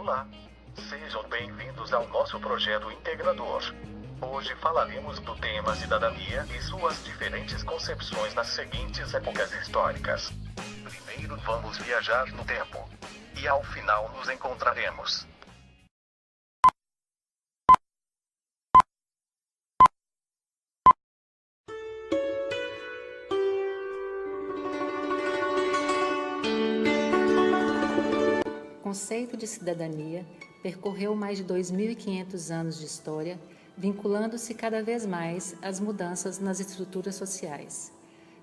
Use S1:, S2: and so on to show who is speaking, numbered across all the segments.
S1: Olá! Sejam bem-vindos ao nosso projeto integrador. Hoje falaremos do tema cidadania e suas diferentes concepções nas seguintes épocas históricas. Primeiro vamos viajar no tempo. E ao final nos encontraremos.
S2: O conceito de cidadania percorreu mais de 2.500 anos de história, vinculando-se cada vez mais às mudanças nas estruturas sociais.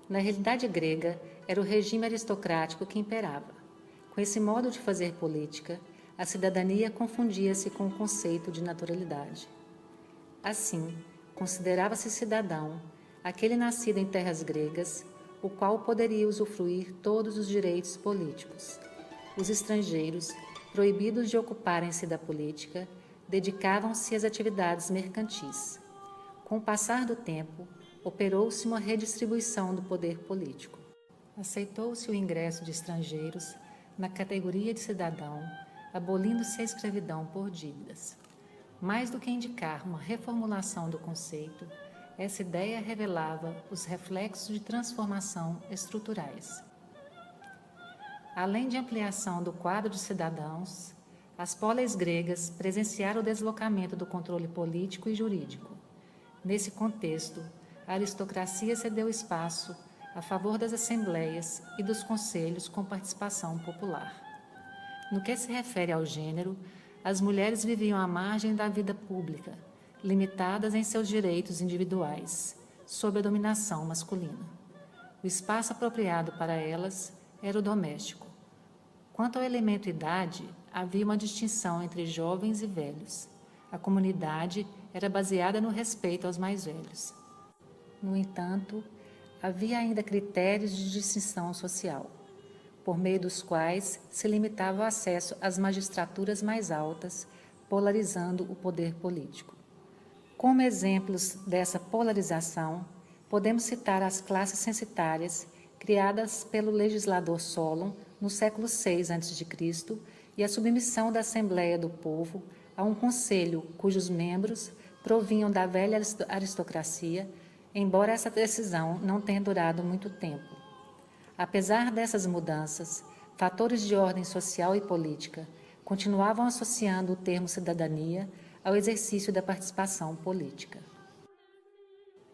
S2: Na realidade grega, era o regime aristocrático que imperava. Com esse modo de fazer política, a cidadania confundia-se com o conceito de naturalidade. Assim, considerava-se cidadão aquele nascido em terras gregas, o qual poderia usufruir todos os direitos políticos. Os estrangeiros, proibidos de ocuparem-se da política, dedicavam-se às atividades mercantis. Com o passar do tempo, operou-se uma redistribuição do poder político. Aceitou-se o ingresso de estrangeiros na categoria de cidadão, abolindo-se a escravidão por dívidas. Mais do que indicar uma reformulação do conceito, essa ideia revelava os reflexos de transformação estruturais. Além de ampliação do quadro de cidadãos, as polis gregas presenciaram o deslocamento do controle político e jurídico. Nesse contexto, a aristocracia cedeu espaço a favor das assembleias e dos conselhos com participação popular. No que se refere ao gênero, as mulheres viviam à margem da vida pública, limitadas em seus direitos individuais, sob a dominação masculina. O espaço apropriado para elas era o doméstico. Quanto ao elemento idade, havia uma distinção entre jovens e velhos. A comunidade era baseada no respeito aos mais velhos. No entanto, havia ainda critérios de distinção social, por meio dos quais se limitava o acesso às magistraturas mais altas, polarizando o poder político. Como exemplos dessa polarização, podemos citar as classes censitárias criadas pelo legislador Solon no século VI a.C., e a submissão da Assembleia do Povo a um conselho cujos membros provinham da velha aristocracia, embora essa decisão não tenha durado muito tempo. Apesar dessas mudanças, fatores de ordem social e política continuavam associando o termo cidadania ao exercício da participação política.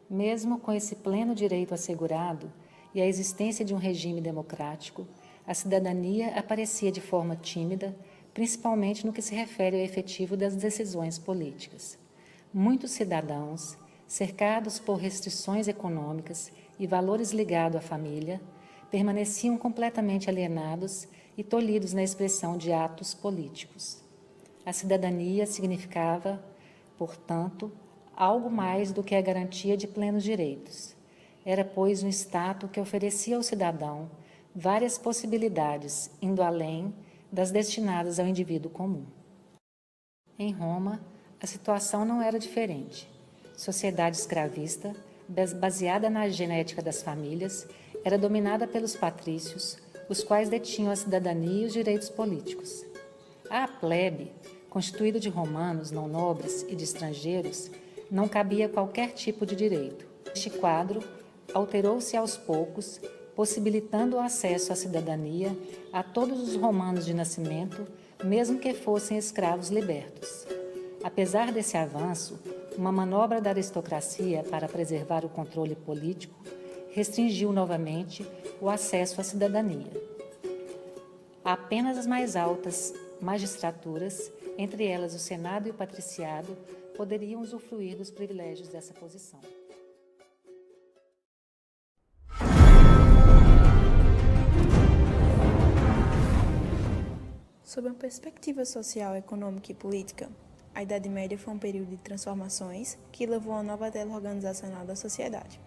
S2: Mesmo com esse pleno direito assegurado e a existência de um regime democrático, a cidadania aparecia de forma tímida, principalmente no que se refere ao efetivo das decisões políticas. Muitos cidadãos, cercados por restrições econômicas e valores ligados à família, permaneciam completamente alienados e tolhidos na expressão de atos políticos. A cidadania significava, portanto, algo mais do que a garantia de plenos direitos. Era, pois, um status que oferecia ao cidadão várias possibilidades, indo além das destinadas ao indivíduo comum. Em Roma, a situação não era diferente. Sociedade escravista, baseada na genética das famílias, era dominada pelos patrícios, os quais detinham a cidadania e os direitos políticos. A plebe, constituída de romanos, não nobres e de estrangeiros, não cabia qualquer tipo de direito. Este quadro alterou-se aos poucos, possibilitando o acesso à cidadania a todos os romanos de nascimento, mesmo que fossem escravos libertos. Apesar desse avanço, uma manobra da aristocracia para preservar o controle político restringiu novamente o acesso à cidadania. Apenas as mais altas magistraturas, entre elas o Senado e o patriciado, poderiam usufruir dos privilégios dessa posição.
S3: Sob uma perspectiva social, econômica e política, a Idade Média foi um período de transformações que levou a uma nova tela organizacional da sociedade.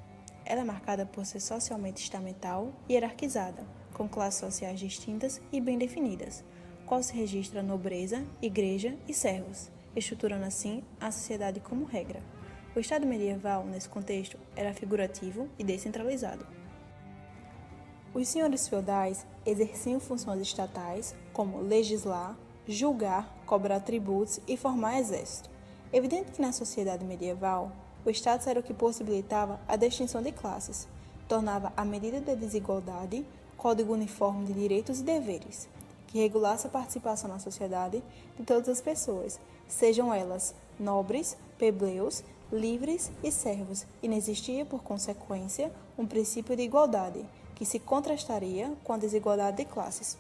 S3: Ela é marcada por ser socialmente estamental e hierarquizada, com classes sociais distintas e bem definidas, qual se registra a nobreza, igreja e servos, estruturando assim a sociedade como regra. O Estado medieval, nesse contexto, era figurativo e descentralizado. Os senhores feudais exerciam funções estatais como legislar, julgar, cobrar tributos e formar exército. Evidente que na sociedade medieval, o status era o que possibilitava a distinção de classes, tornava a medida de desigualdade código uniforme de direitos e deveres, que regulasse a participação na sociedade de todas as pessoas, sejam elas nobres, plebeus, livres e servos, e não existia, por consequência, um princípio de igualdade, que se contrastaria com a desigualdade de classes.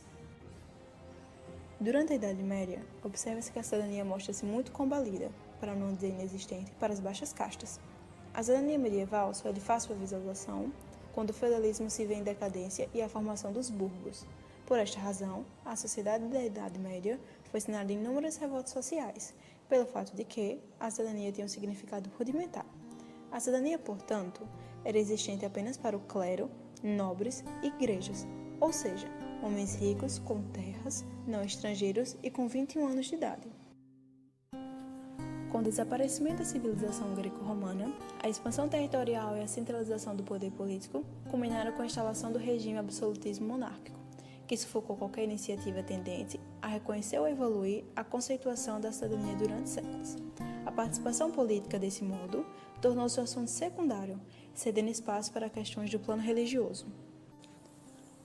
S3: Durante a Idade Média, observa-se que a cidadania mostra-se muito combalida, para não dizer inexistente, para as baixas castas. A cidadania medieval só é de fácil visualização quando o feudalismo se vê em decadência e a formação dos burgos. Por esta razão, a sociedade da Idade Média foi sinal de inúmeras revoltas sociais, pelo fato de que a cidadania tinha um significado rudimentar. A cidadania, portanto, era existente apenas para o clero, nobres e igrejas, ou seja, homens ricos com terras, não estrangeiros e com 21 anos de idade. Com o desaparecimento da civilização greco-romana, a expansão territorial e a centralização do poder político culminaram com a instalação do regime absolutismo monárquico, que sufocou qualquer iniciativa tendente a reconhecer ou evoluir a conceituação da cidadania durante séculos. A participação política, desse modo, tornou-se um assunto secundário, cedendo espaço para questões do plano religioso.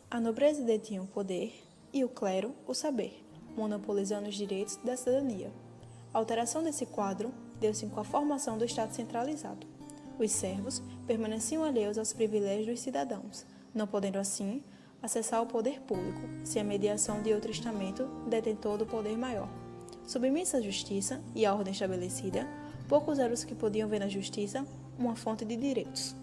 S3: A nobreza detinha o poder e o clero o saber, monopolizando os direitos da cidadania. A alteração desse quadro deu-se com a formação do Estado centralizado. Os servos permaneciam alheios aos privilégios dos cidadãos, não podendo, assim, acessar o poder público, sem a mediação de outro estamento detentor do poder maior. Submissa à justiça e à ordem estabelecida, poucos eram os que podiam ver na justiça uma fonte de direitos.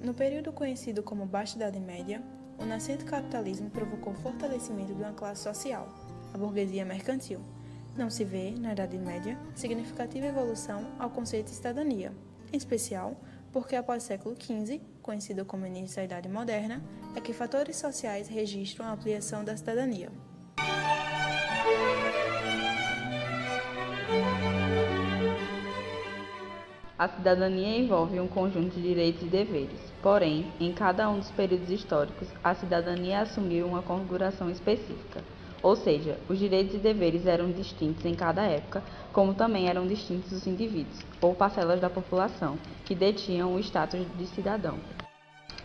S3: No período conhecido como Baixa Idade Média, o nascente capitalismo provocou o fortalecimento de uma classe social, a burguesia mercantil. Não se vê, na Idade Média, significativa evolução ao conceito de cidadania, em especial porque após o século XV, conhecido como início da Idade Moderna, é que fatores sociais registram a ampliação da cidadania.
S4: A cidadania envolve um conjunto de direitos e deveres, porém, em cada um dos períodos históricos, a cidadania assumiu uma configuração específica. Ou seja, os direitos e deveres eram distintos em cada época, como também eram distintos os indivíduos, ou parcelas da população, que detinham o status de cidadão.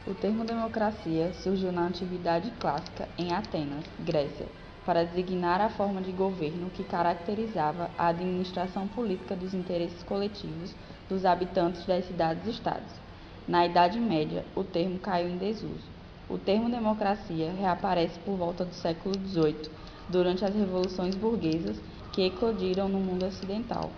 S4: O termo democracia surgiu na Antiguidade Clássica, em Atenas, Grécia, para designar a forma de governo que caracterizava a administração política dos interesses coletivos dos habitantes das cidades-estados. Na Idade Média, o termo caiu em desuso. O termo democracia reaparece por volta do século XVIII, durante as revoluções burguesas que eclodiram no mundo ocidental.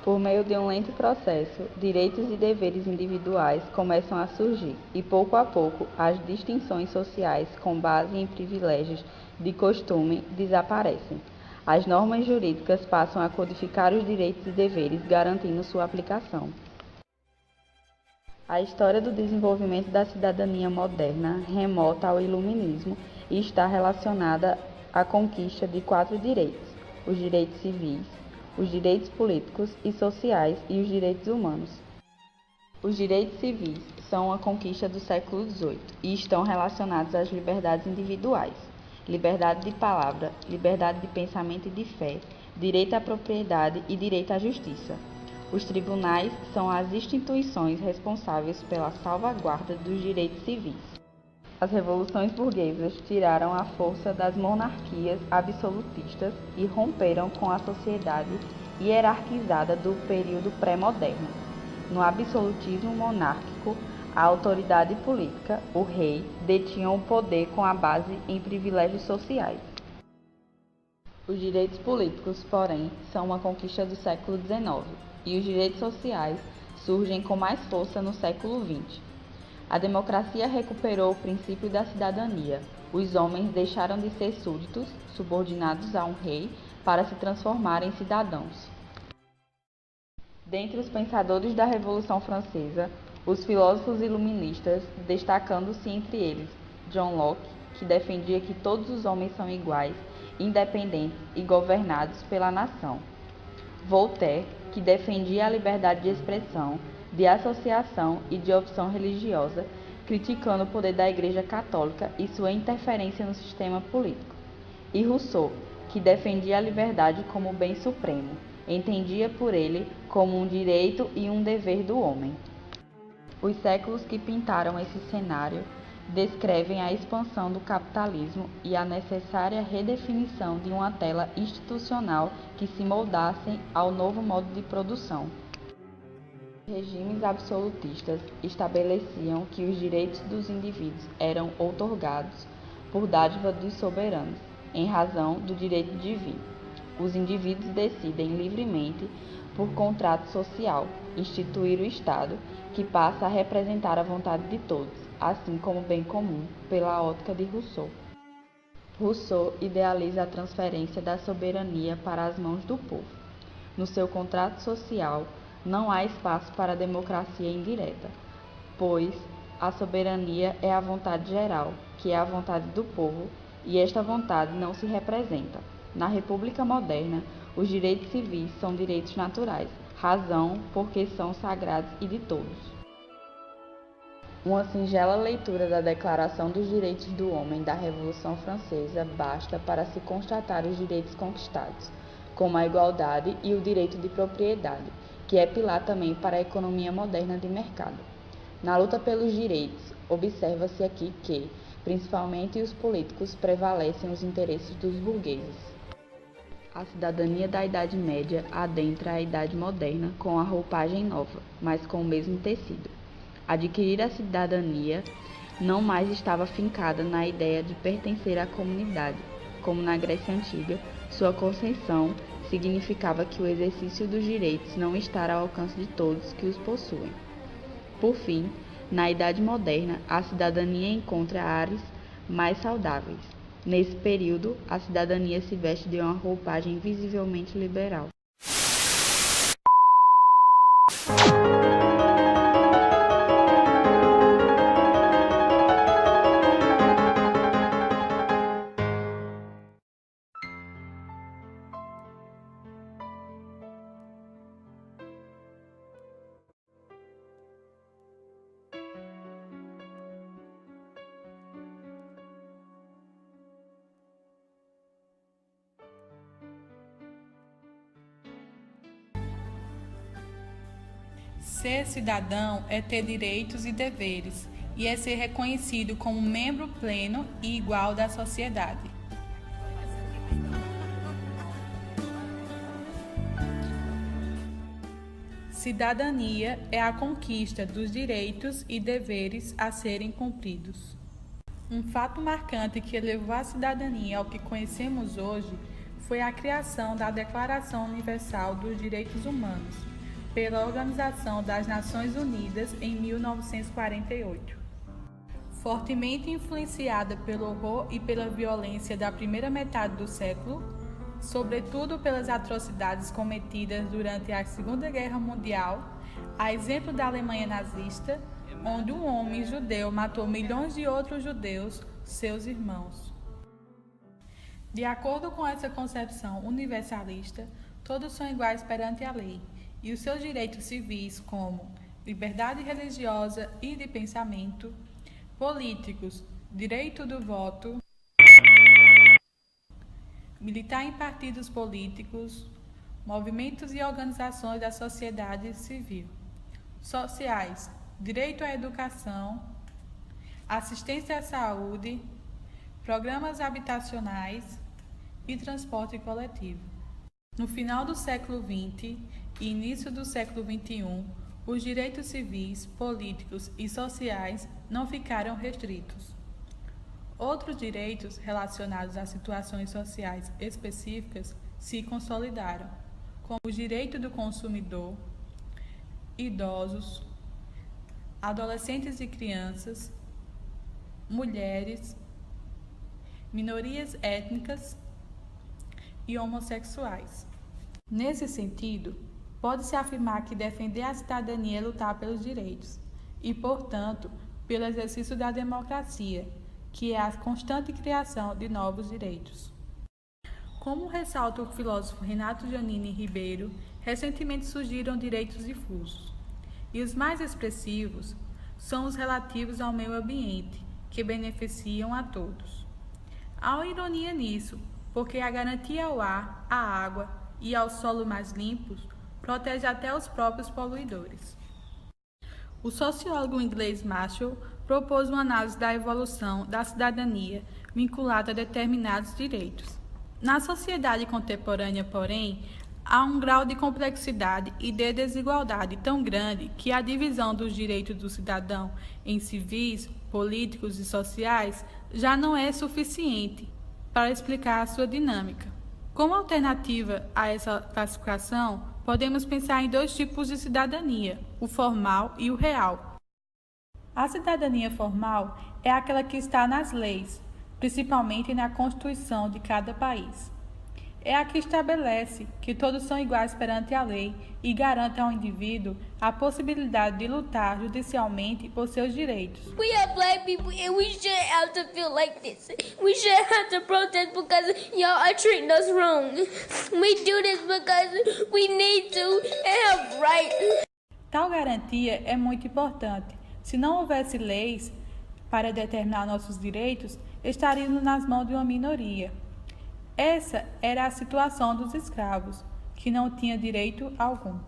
S4: Por meio de um lento processo, direitos e deveres individuais começam a surgir e, pouco a pouco, as distinções sociais com base em privilégios de costume desaparecem. As normas jurídicas passam a codificar os direitos e deveres, garantindo sua aplicação. A história do desenvolvimento da cidadania moderna remonta ao Iluminismo e está relacionada à conquista de 4 direitos: os direitos civis, os direitos políticos e sociais e os direitos humanos. Os direitos civis são uma conquista do século XVIII e estão relacionados às liberdades individuais: liberdade de palavra, liberdade de pensamento e de fé, direito à propriedade e direito à justiça. Os tribunais são as instituições responsáveis pela salvaguarda dos direitos civis. As revoluções burguesas tiraram a força das monarquias absolutistas e romperam com a sociedade hierarquizada do período pré-moderno. No absolutismo monárquico, a autoridade política, o rei, detinha o poder com a base em privilégios sociais. Os direitos políticos, porém, são uma conquista do século XIX, e os direitos sociais surgem com mais força no século XX. A democracia recuperou o princípio da cidadania. Os homens deixaram de ser súditos, subordinados a um rei, para se transformarem em cidadãos. Dentre os pensadores da Revolução Francesa, os filósofos iluministas, destacando-se entre eles John Locke, que defendia que todos os homens são iguais, independentes e governados pela nação; Voltaire, que defendia a liberdade de expressão, de associação e de opção religiosa, criticando o poder da Igreja Católica e sua interferência no sistema político; e Rousseau, que defendia a liberdade como bem supremo, entendia por ele como um direito e um dever do homem. Os séculos que pintaram esse cenário descrevem a expansão do capitalismo e a necessária redefinição de uma tela institucional que se moldasse ao novo modo de produção. Regimes absolutistas estabeleciam que os direitos dos indivíduos eram outorgados por dádiva dos soberanos, em razão do direito divino. Os indivíduos decidem livremente, por contrato social, instituir o Estado, que passa a representar a vontade de todos, assim como o bem comum, pela ótica de Rousseau. Rousseau idealiza a transferência da soberania para as mãos do povo. No seu contrato social, não há espaço para a democracia indireta, pois a soberania é a vontade geral, que é a vontade do povo, e esta vontade não se representa. Na República moderna, os direitos civis são direitos naturais, razão porque são sagrados e de todos. Uma singela leitura da Declaração dos Direitos do Homem da Revolução Francesa basta para se constatar os direitos conquistados, como a igualdade e o direito de propriedade, que é pilar também para a economia moderna de mercado. Na luta pelos direitos, observa-se aqui que, principalmente os políticos, prevalecem os interesses dos burgueses. A cidadania da Idade Média adentra a Idade Moderna com a roupagem nova, mas com o mesmo tecido. Adquirir a cidadania não mais estava fincada na ideia de pertencer à comunidade, como na Grécia Antiga. Sua concepção significava que o exercício dos direitos não está ao alcance de todos que os possuem. Por fim, na Idade Moderna, a cidadania encontra áreas mais saudáveis. Nesse período, a cidadania se veste de uma roupagem visivelmente liberal.
S5: Ser cidadão é ter direitos e deveres, e é ser reconhecido como membro pleno e igual da sociedade. Cidadania é a conquista dos direitos e deveres a serem cumpridos. Um fato marcante que levou a cidadania ao que conhecemos hoje foi a criação da Declaração Universal dos Direitos Humanos, pela Organização das Nações Unidas em 1948. Fortemente influenciada pelo horror e pela violência da primeira metade do século, sobretudo pelas atrocidades cometidas durante a Segunda Guerra Mundial, a exemplo da Alemanha nazista, onde um homem judeu matou milhões de outros judeus, seus irmãos. De acordo com essa concepção universalista, todos são iguais perante a lei, e os seus direitos civis, como liberdade religiosa e de pensamento, políticos, direito do voto, militar em partidos políticos, movimentos e organizações da sociedade civil, sociais, direito à educação, assistência à saúde, programas habitacionais e transporte coletivo. No final do século XX e início do século XXI, os direitos civis, políticos e sociais não ficaram restritos. Outros direitos relacionados a situações sociais específicas se consolidaram, como o direito do consumidor, idosos, adolescentes e crianças, mulheres, minorias étnicas e homossexuais. Nesse sentido, pode-se afirmar que defender a cidadania é lutar pelos direitos e, portanto, pelo exercício da democracia, que é a constante criação de novos direitos. Como ressalta o filósofo Renato Giannini Ribeiro, recentemente surgiram direitos difusos, e os mais expressivos são os relativos ao meio ambiente, que beneficiam a todos. Há ironia nisso, porque a garantia ao ar, à água e ao solo mais limpos protege até os próprios poluidores. O sociólogo inglês Marshall propôs uma análise da evolução da cidadania vinculada a determinados direitos. Na sociedade contemporânea, porém, há um grau de complexidade e de desigualdade tão grande que a divisão dos direitos do cidadão em civis, políticos e sociais já não é suficiente para explicar a sua dinâmica. Como alternativa a essa classificação, podemos pensar em dois tipos de cidadania, o formal e o real. A cidadania formal é aquela que está nas leis, principalmente na Constituição de cada país. É a que estabelece que todos são iguais perante a lei e garante ao indivíduo a possibilidade de lutar judicialmente por seus direitos.
S6: We are black people and we shouldn't have to feel like this. We shouldn't have to protest because y'all are treating us wrong. We do this because we need to and have rights.
S5: Tal garantia é muito importante. Se não houvesse leis para determinar nossos direitos, estaríamos nas mãos de uma minoria. Essa era a situação dos escravos, que não tinha direito algum.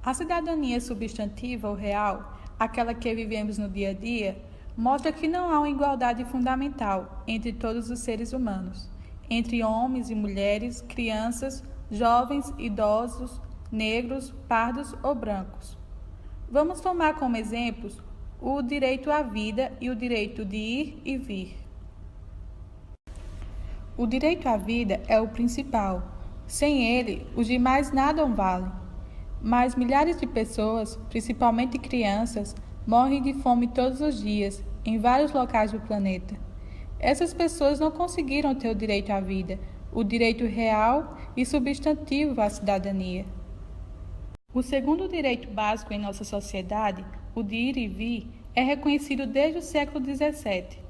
S5: A cidadania substantiva ou real, aquela que vivemos no dia a dia, mostra que não há uma igualdade fundamental entre todos os seres humanos, entre homens e mulheres, crianças, jovens, idosos, negros, pardos ou brancos. Vamos tomar como exemplos o direito à vida e o direito de ir e vir. O direito à vida é o principal. Sem ele, os demais nada valem. Mas milhares de pessoas, principalmente crianças, morrem de fome todos os dias, em vários locais do planeta. Essas pessoas não conseguiram ter o direito à vida, o direito real e substantivo à cidadania. O segundo direito básico em nossa sociedade, o de ir e vir, é reconhecido desde o século XVII.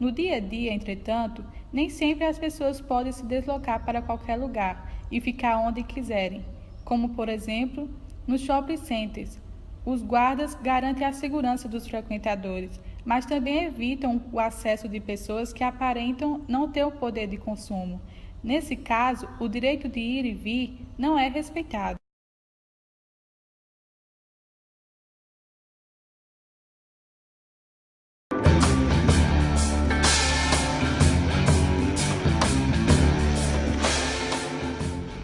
S5: No dia a dia, entretanto, nem sempre as pessoas podem se deslocar para qualquer lugar e ficar onde quiserem, como, por exemplo, nos shopping centers. Os guardas garantem a segurança dos frequentadores, mas também evitam o acesso de pessoas que aparentam não ter o poder de consumo. Nesse caso, o direito de ir e vir não é respeitado.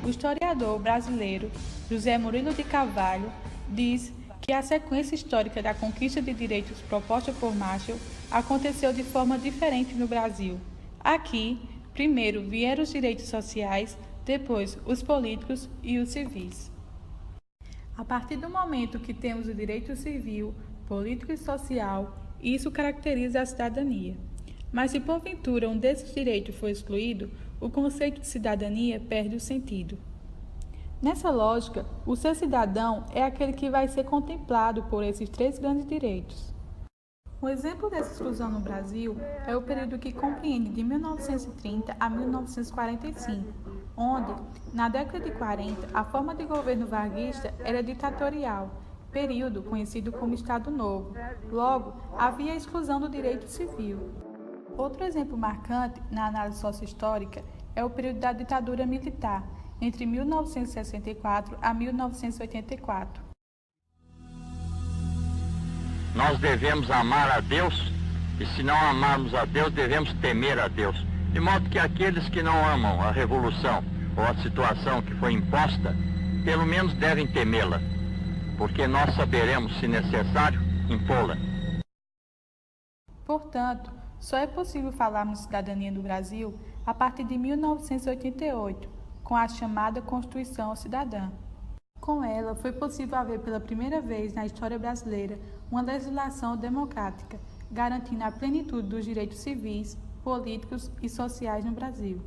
S5: O historiador brasileiro José Murilo de Carvalho diz que a sequência histórica da conquista de direitos proposta por Marshall aconteceu de forma diferente no Brasil. Aqui, primeiro vieram os direitos sociais, depois os políticos e os civis. A partir do momento que temos o direito civil, político e social, isso caracteriza a cidadania. Mas se porventura um desses direitos for excluído, o conceito de cidadania perde o sentido. Nessa lógica, o ser cidadão é aquele que vai ser contemplado por esses três grandes direitos. Um exemplo dessa exclusão no Brasil é o período que compreende de 1930 a 1945, onde, na década de 40, a forma de governo varguista era ditatorial, período conhecido como Estado Novo. Logo, havia a exclusão do direito civil. Outro exemplo marcante na análise socio-histórica é o período da ditadura militar, entre 1964 a 1984.
S7: Nós devemos amar a Deus, e se não amarmos a Deus, devemos temer a Deus. De modo que aqueles que não amam a revolução ou a situação que foi imposta, pelo menos devem temê-la, porque nós saberemos, se necessário, impô-la.
S5: Portanto, só é possível falarmos de cidadania no Brasil a partir de 1988, com a chamada Constituição Cidadã. Com ela, foi possível haver pela primeira vez na história brasileira uma legislação democrática, garantindo a plenitude dos direitos civis, políticos e sociais no Brasil.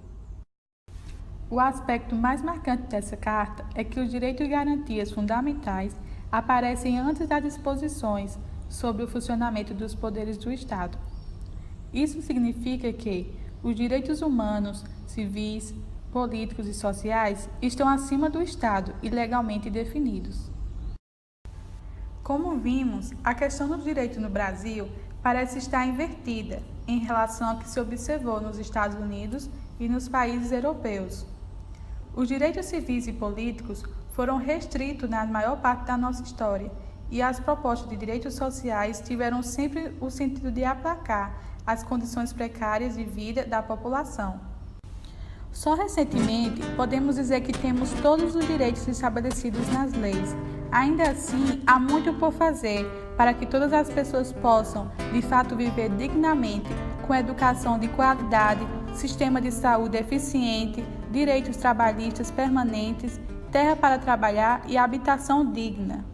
S5: O aspecto mais marcante dessa carta é que os direitos e garantias fundamentais aparecem antes das disposições sobre o funcionamento dos poderes do Estado. Isso significa que os direitos humanos, civis, políticos e sociais estão acima do Estado e legalmente definidos. Como vimos, a questão dos direitos no Brasil parece estar invertida em relação ao que se observou nos Estados Unidos e nos países europeus. Os direitos civis e políticos foram restritos na maior parte da nossa história, e as propostas de direitos sociais tiveram sempre o sentido de aplacar as condições precárias de vida da população. Só recentemente podemos dizer que temos todos os direitos estabelecidos nas leis. Ainda assim, há muito por fazer para que todas as pessoas possam, de fato, viver dignamente, com educação de qualidade, sistema de saúde eficiente, direitos trabalhistas permanentes, terra para trabalhar e habitação digna.